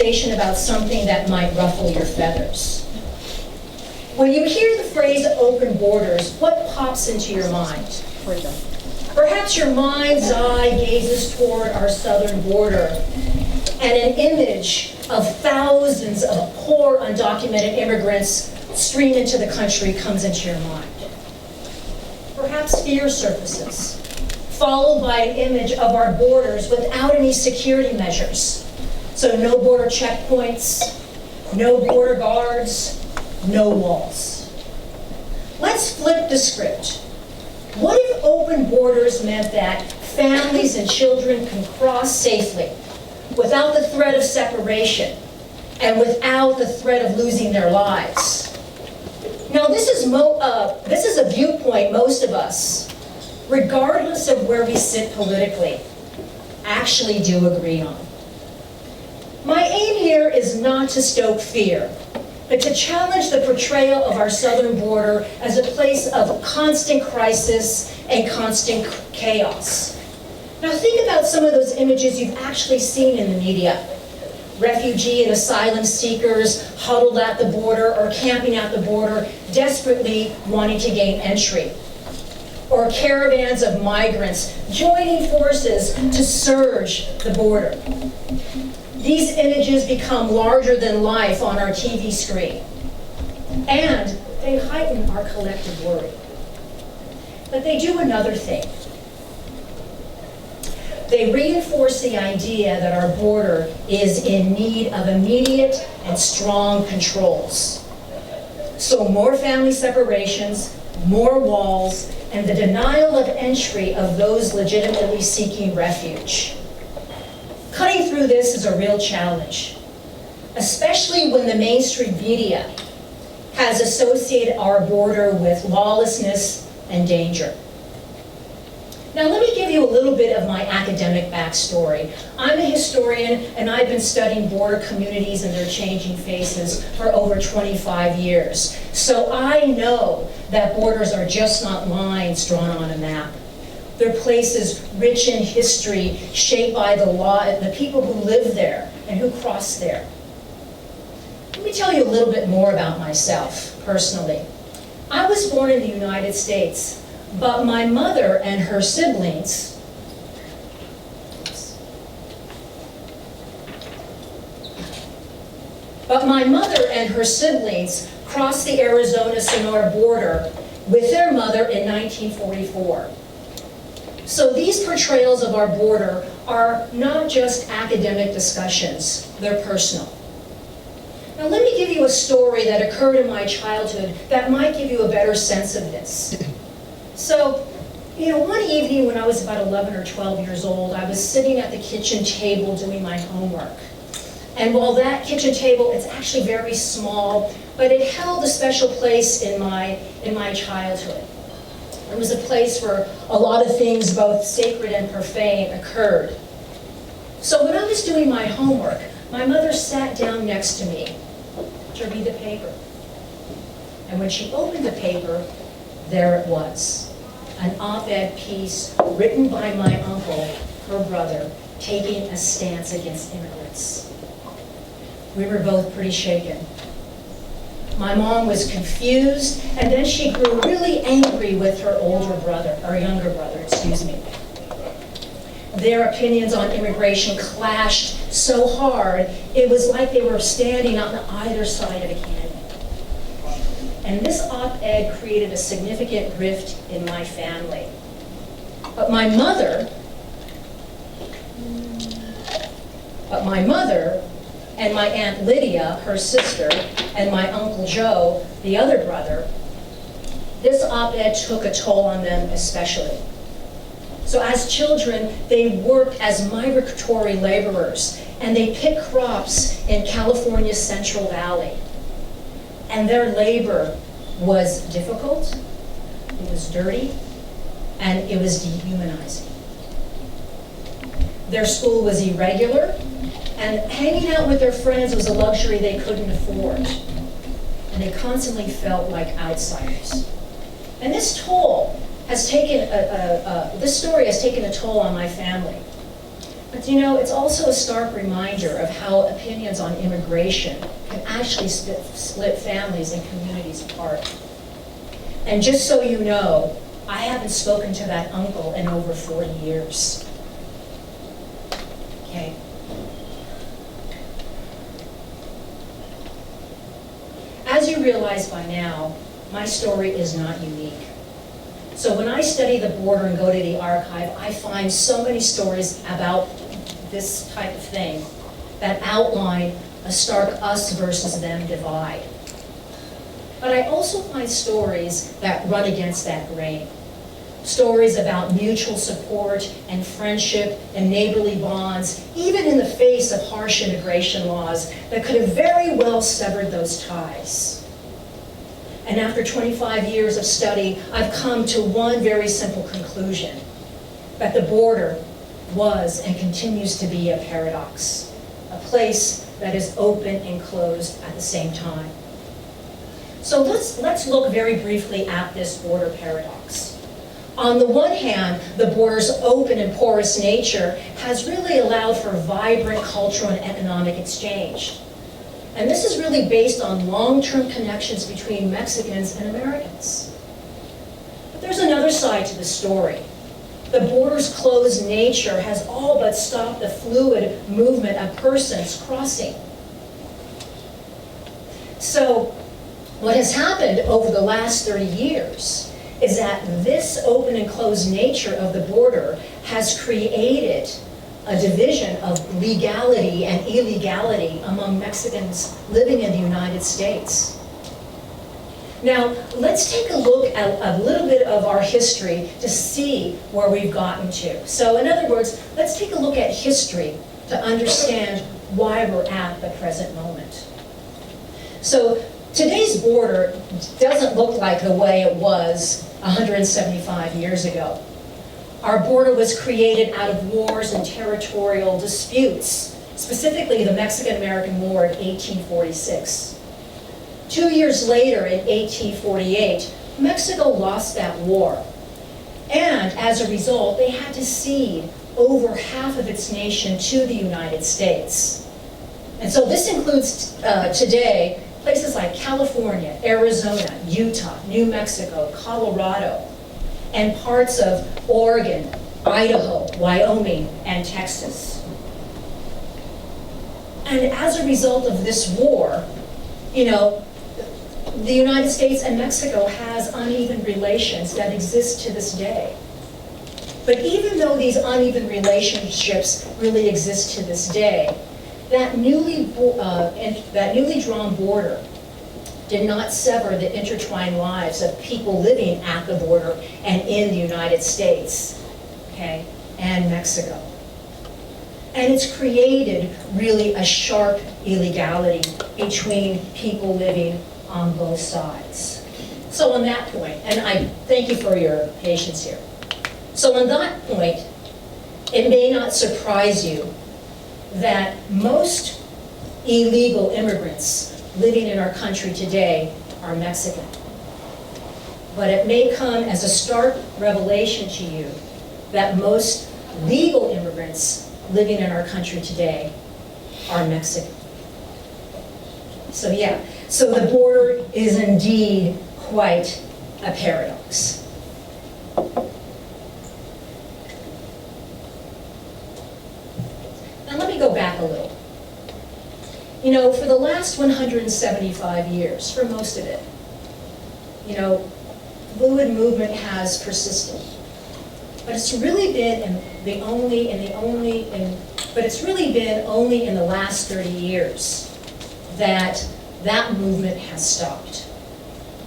conversation about something that might ruffle your feathers. When you hear the phrase open borders, what pops into your mind? Perhaps your mind's eye gazes toward our southern border, and an image of thousands of poor, undocumented immigrants stream into the country comes into your mind. Perhaps fear surfaces, followed by an image of our borders without any security measures. So no border checkpoints, no border guards, no walls. Let's flip the script. What if open borders meant that families and children can cross safely without the threat of separation and without the threat of losing their lives? Now, this is a viewpoint most of us, regardless of where we sit politically, actually do agree on. My aim here is not to stoke fear, but to challenge the portrayal of our southern border as a place of constant crisis and constant chaos. Now think about some of those images you've actually seen in the media. Refugee and asylum seekers huddled at the border or camping at the border, desperately wanting to gain entry. Or caravans of migrants joining forces to surge the border. These images become larger than life on our TV screen, and they heighten our collective worry. But they do another thing. They reinforce the idea that our border is in need of immediate and strong controls. So more family separations, more walls, and the denial of entry of those legitimately seeking refuge. Cutting through this is a real challenge, especially when the mainstream media has associated our border with lawlessness and danger. Now let me give you a little bit of my academic backstory. I'm a historian and I've been studying border communities and their changing faces for over 25 years. So I know that borders are just not lines drawn on a map. They're places rich in history, shaped by the law and the people who live there and who cross there. Let me tell you a little bit more about myself, personally. I was born in the United States, but my mother and her siblings crossed the Arizona-Sonora border with their mother in 1944. So these portrayals of our border are not just academic discussions, they're personal. Now let me give you a story that occurred in my childhood that might give you a better sense of this. So, one evening when I was about 11 or 12 years old, I was sitting at the kitchen table doing my homework. And while that kitchen table, it's actually very small, but it held a special place in my childhood. It was a place where a lot of things, both sacred and profane, occurred. So when I was doing my homework, my mother sat down next to me to read the paper. And when she opened the paper, there it was, an op-ed piece written by my uncle, her brother, taking a stance against immigrants. We were both pretty shaken. My mom was confused, and then she grew really angry with her younger brother, excuse me. Their opinions on immigration clashed so hard, it was like they were standing on either side of a canyon. And this op-ed created a significant rift in my family. But my mother and my Aunt Lydia, her sister, and my Uncle Joe, the other brother, this op-ed took a toll on them especially. So as children, they worked as migratory laborers, and they picked crops in California's Central Valley. And their labor was difficult, it was dirty, and it was dehumanizing. Their school was irregular, and hanging out with their friends was a luxury they couldn't afford. And they constantly felt like outsiders. And this story has taken a toll on my family. But you know, it's also a stark reminder of how opinions on immigration can actually split families and communities apart. And just so you know, I haven't spoken to that uncle in over 40 years. Okay? As you realize by now, my story is not unique. So when I study the border and go to the archive, I find so many stories about this type of thing that outline a stark us versus them divide. But I also find stories that run against that grain. Stories about mutual support and friendship and neighborly bonds, even in the face of harsh immigration laws that could have very well severed those ties. And after 25 years of study, I've come to one very simple conclusion, that the border was and continues to be a paradox, a place that is open and closed at the same time. So let's look very briefly at this border paradox. On the one hand, the border's open and porous nature has really allowed for vibrant cultural and economic exchange. And this is really based on long-term connections between Mexicans and Americans. But there's another side to the story. The border's closed nature has all but stopped the fluid movement of persons crossing. So what has happened over the last 30 years is that this open and closed nature of the border has created a division of legality and illegality among Mexicans living in the United States. Now, let's take a look at a little bit of our history to see where we've gotten to. So in other words, let's take a look at history to understand why we're at the present moment. So today's border doesn't look like the way it was 175 years ago. Our border was created out of wars and territorial disputes, specifically the Mexican-American War in 1846. 2 years later, in 1848, Mexico lost that war. And as a result, they had to cede over half of its nation to the United States. And so this includes today places like California, Arizona, Utah, New Mexico, Colorado, and parts of Oregon, Idaho, Wyoming, and Texas. And as a result of this war, you know, the United States and Mexico has uneven relations that exist to this day. But even though these uneven relationships really exist to this day, that newly drawn border did not sever the intertwined lives of people living at the border and in the United States, okay, and Mexico. And it's created really a sharp illegality between people living on both sides. So on that point, and I thank you for your patience here. So on that point, it may not surprise you that most illegal immigrants living in our country today are Mexican. But it may come as a stark revelation to you that most legal immigrants living in our country today are Mexican. So yeah, so the border is indeed quite a paradox. Now let me go back a little. You know, for the last 175 years, for most of it, you know, fluid movement has persisted. But it's really been only in the last 30 years that that movement has stopped.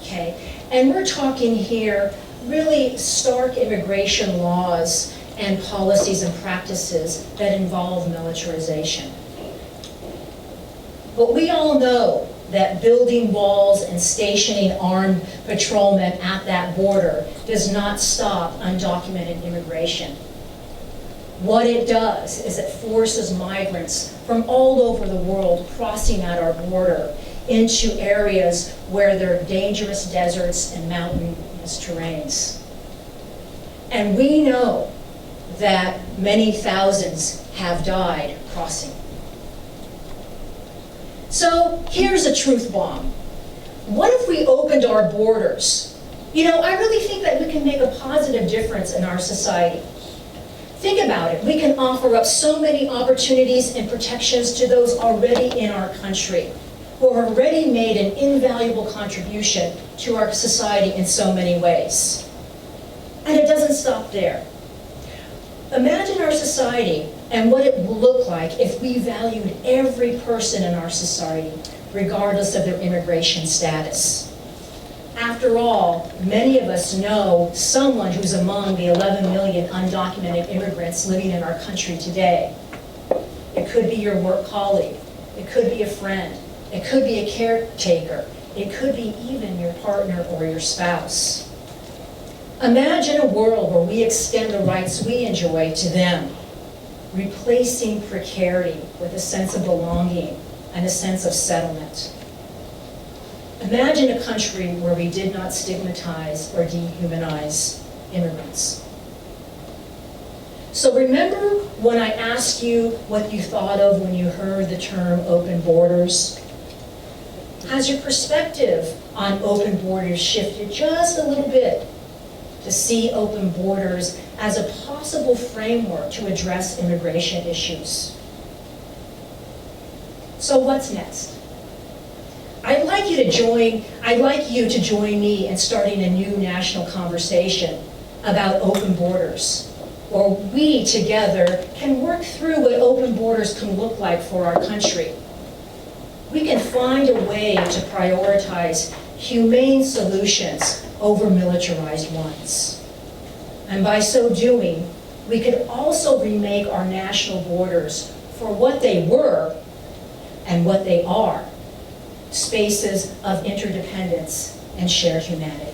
Okay? And we're talking here really stark immigration laws and policies and practices that involve militarization. But we all know that building walls and stationing armed patrolmen at that border does not stop undocumented immigration. What it does is it forces migrants from all over the world crossing at our border into areas where there are dangerous deserts and mountainous terrains. And we know that many thousands have died crossing. So here's a truth bomb. What if we opened our borders? You know, I really think that we can make a positive difference in our society. Think about it. We can offer up so many opportunities and protections to those already in our country, who have already made an invaluable contribution to our society in so many ways. And it doesn't stop there. Imagine our society and what it will look like if we valued every person in our society, regardless of their immigration status. After all, many of us know someone who's among the 11 million undocumented immigrants living in our country today. It could be your work colleague. It could be a friend. It could be a caretaker. It could be even your partner or your spouse. Imagine a world where we extend the rights we enjoy to them, replacing precarity with a sense of belonging and a sense of settlement. Imagine a country where we did not stigmatize or dehumanize immigrants. So remember when I asked you what you thought of when you heard the term open borders? Has your perspective on open borders shifted just a little bit to see open borders as a possible framework to address immigration issues? So what's next? I'd like you to join me in starting a new national conversation about open borders, where we together can work through what open borders can look like for our country. We can find a way to prioritize humane solutions over militarized ones. And by so doing, we could also remake our national borders for what they were and what they are, spaces of interdependence and shared humanity.